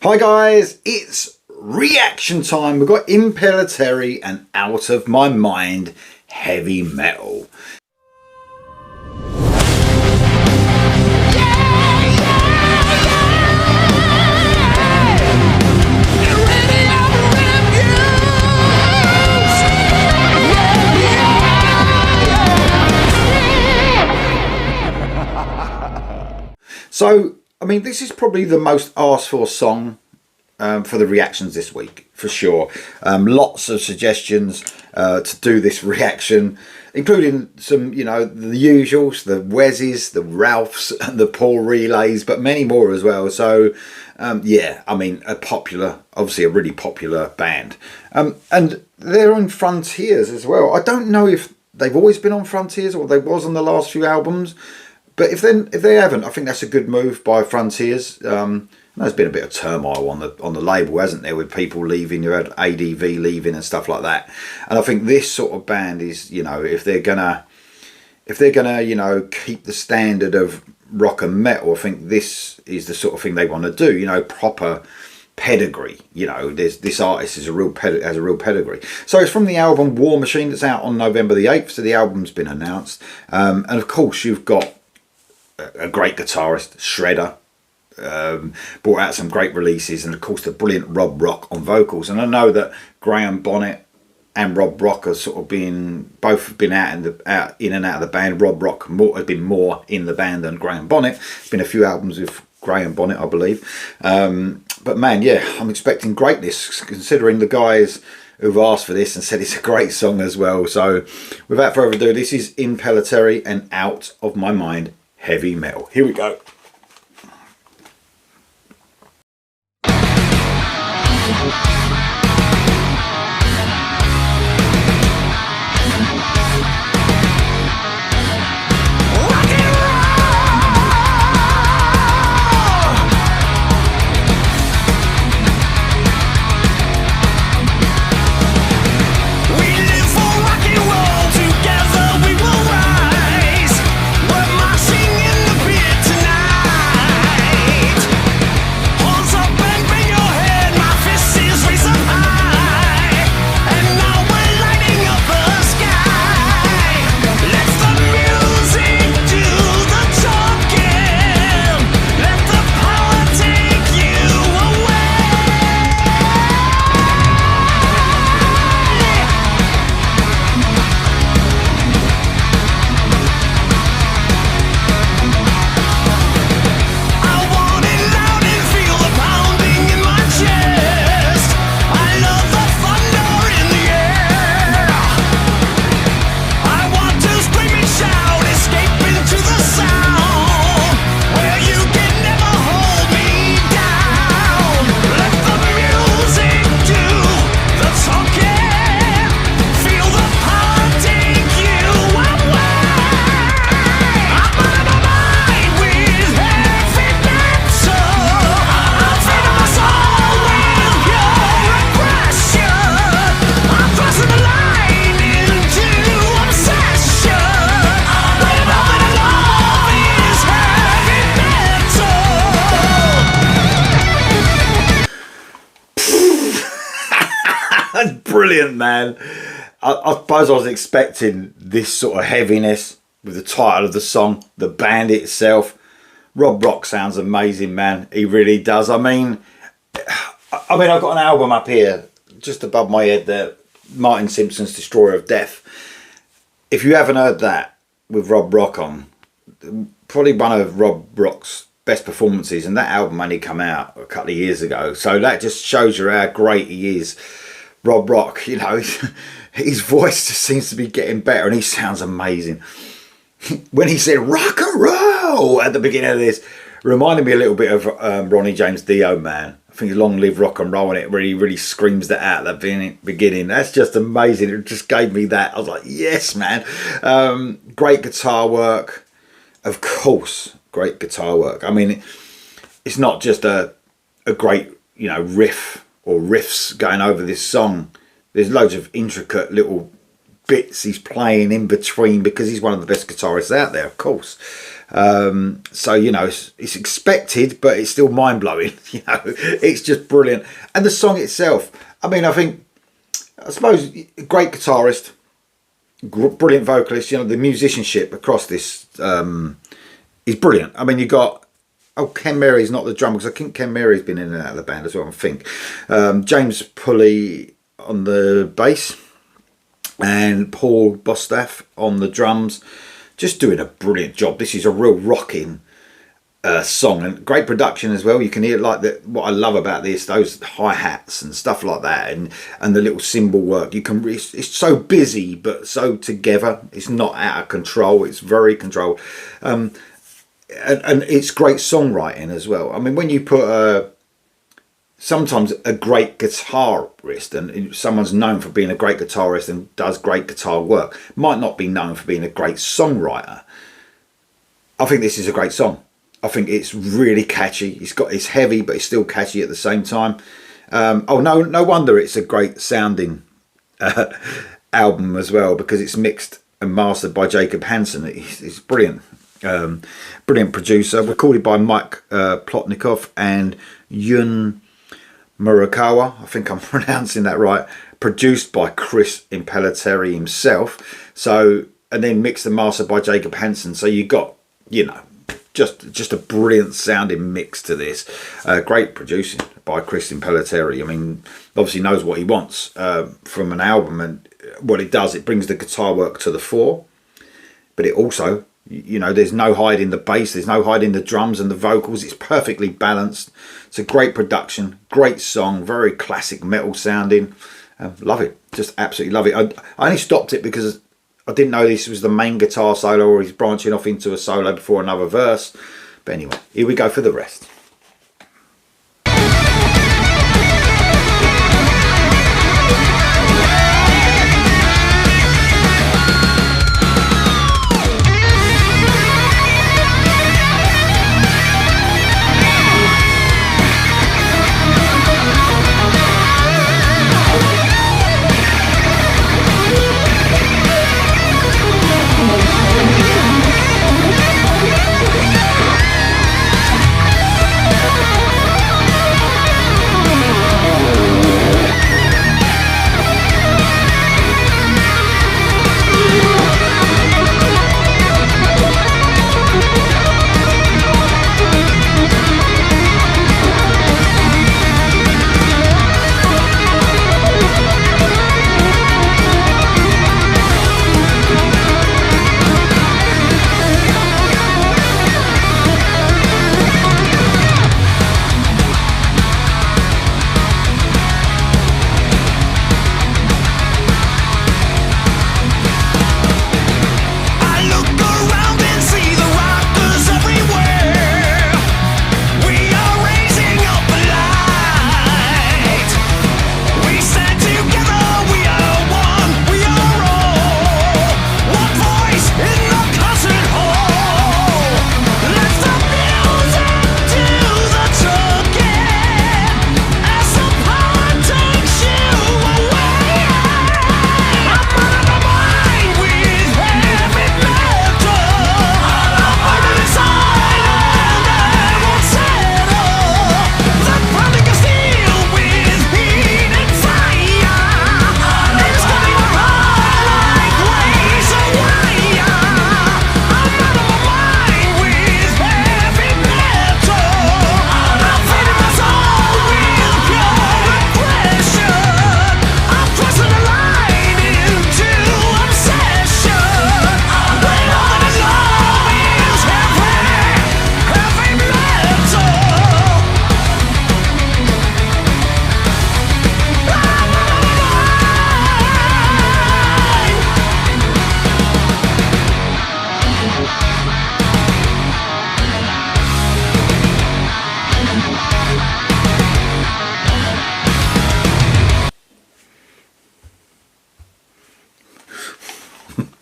Hi guys, it's reaction time. We've got Impellitteri and Out of My Mind heavy metal. So, I mean, this is probably the most asked for song for the reactions this week, for sure. Lots of suggestions to do this reaction, including some, you know, the usuals, the Weses, the Ralphs, and the Paul Relays, but many more as well. So, yeah, I mean, obviously a really popular band. And they're on Frontiers as well. I don't know if they've always been on Frontiers or they was on the last few albums. But if they haven't, I think that's a good move by Frontiers. There's been a bit of turmoil on the label, hasn't there, with people leaving, you had ADV leaving and stuff like that. And I think this sort of band is, you know, if they're gonna, you know, keep the standard of rock and metal, I think this is the sort of thing they want to do. You know, proper pedigree. You know, this artist is has a real pedigree. So it's from the album War Machine that's out on November the 8th. So the album's been announced, and of course you've got a great guitarist, Shredder, brought out some great releases, and of course the brilliant Rob Rock on vocals. And I know that Graham Bonnet and Rob Rock are sort of both have been out in and out of the band. Rob Rock has been more in the band than Graham Bonnet. There's been a few albums with Graham Bonnet, I believe. But man, yeah, I'm expecting greatness considering the guys who've asked for this and said it's a great song as well. So without further ado, this is Impellitteri and Out of My Mind heavy metal. Here we go. Brilliant, man. I suppose I was expecting this sort of heaviness with the title of the song, the band itself. Rob Rock sounds amazing, man. He really does. I mean, I've got an album up here just above my head there, Martin Simpson's Destroyer of Death. If you haven't heard that with Rob Rock on, probably one of Rob Rock's best performances, and that album only come out a couple of years ago. So that just shows you how great he is. Rob Rock, you know, his voice just seems to be getting better and he sounds amazing. When he said rock and roll at the beginning of this, reminded me a little bit of Ronnie James Dio, man. I think Long Live Rock and Roll, and it really screams that out at the beginning. That's just amazing. It just gave me that. I was like, yes, man. Great guitar work. Of course, great guitar work. I mean, it's not just a great, you know, riff or riffs going over this song. There's loads of intricate little bits he's playing in between, because he's one of the best guitarists out there, of course. So, you know, it's expected, but it's still mind-blowing. You know, it's just brilliant. And the song itself, I mean, I suppose, great guitarist, brilliant vocalist. You know, the musicianship across this is brilliant. I mean, you got, Ken Mary's not the drummer, because I think Ken Mary's been in and out of the band as well, I think. James Pulley on the bass, and Paul Bostaff on the drums, just doing a brilliant job. This is a real rocking song, and great production as well. You can hear, like, what I love about this, those hi-hats and stuff like that, and the little cymbal work. You can, it's so busy but so together. It's not out of control, it's very controlled. And it's great songwriting as well. I mean, when you put sometimes a great guitarist, and someone's known for being a great guitarist and does great guitar work, might not be known for being a great songwriter. I think this is a great song. I think it's really catchy. It's heavy, but it's still catchy at the same time. No wonder it's a great sounding album as well, because it's mixed and mastered by Jacob Hansen. It's brilliant. Brilliant producer. Recorded by Mike Plotnikov and Yun Murakawa, I think I'm pronouncing that right. Produced by Chris Impellitteri himself. So, and then mixed and mastered by Jacob Hansen. So you got, you know, just a brilliant sounding mix to this. Great producing by Chris Impellitteri. I mean, obviously knows what he wants from an album, and what it does, it brings the guitar work to the fore, but it also, you know, there's no hiding the bass, there's no hiding the drums and the vocals. It's perfectly balanced. It's a great production, great song, very classic metal sounding. Love it, just absolutely love it. I only stopped it because I didn't know this was the main guitar solo, or he's branching off into a solo before another verse. But anyway, here we go for the rest.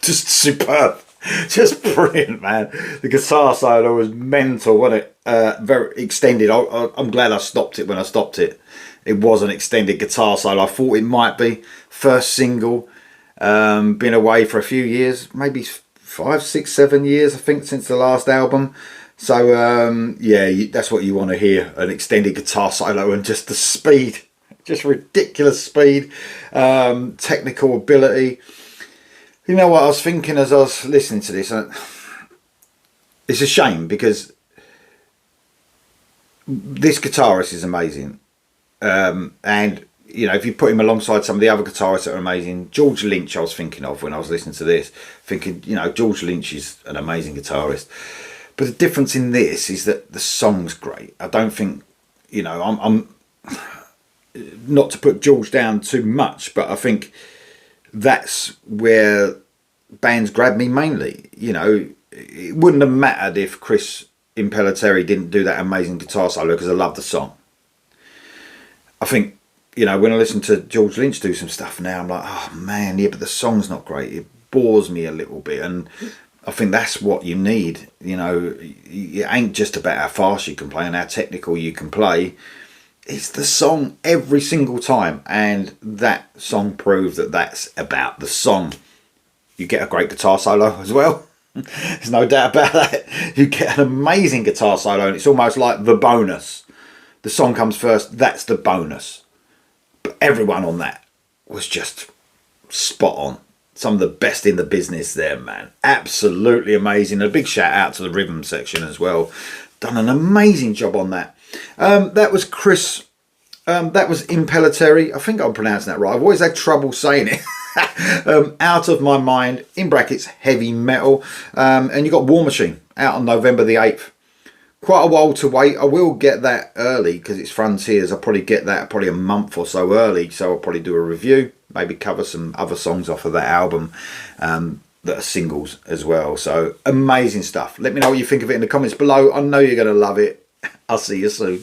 Just superb, just brilliant, man. The guitar solo was mental, wasn't it? Very extended. I'm glad I stopped it when I stopped it. It was an extended guitar solo. I thought it might be first single, Been away for a few years, maybe 5, 6, 7 years, I think, since the last album. So yeah, that's what you want to hear, an extended guitar solo and just the speed, just ridiculous speed, technical ability. You know what I was thinking as I was listening to this? It's a shame because this guitarist is amazing. And, you know, if you put him alongside some of the other guitarists that are amazing, George Lynch I was thinking of when I was listening to this, thinking, you know, George Lynch is an amazing guitarist. But the difference in this is that the song's great. I don't think, you know, I'm not to put George down too much, but I think that's where bands grab me mainly. You know, it wouldn't have mattered if Chris Impellitteri didn't do that amazing guitar solo because I love the song. I think, you know, when I listen to George Lynch do some stuff now, I'm like, oh man, yeah, but the song's not great. It bores me a little bit. And I think that's what you need. You know, it ain't just about how fast you can play and how technical you can play. It's the song every single time. And that song proves that that's about the song. You get a great guitar solo as well. There's no doubt about that. You get an amazing guitar solo and it's almost like the bonus. The song comes first, that's the bonus. But everyone on that was just spot on. Some of the best in the business there, man. Absolutely amazing. A big shout out to the rhythm section as well. Done an amazing job on that. That was Chris. That was Impellitteri. I think I'm pronouncing that right. I've always had trouble saying it. Out of My Mind, in brackets, heavy metal. And you got War Machine out on November the 8th. Quite a while to wait. I will get that early because it's Frontiers. I'll probably get that probably a month or so early. So I'll probably do a review. Maybe cover some other songs off of that album that are singles as well. So amazing stuff. Let me know what you think of it in the comments below. I know you're going to love it. I'll see you soon.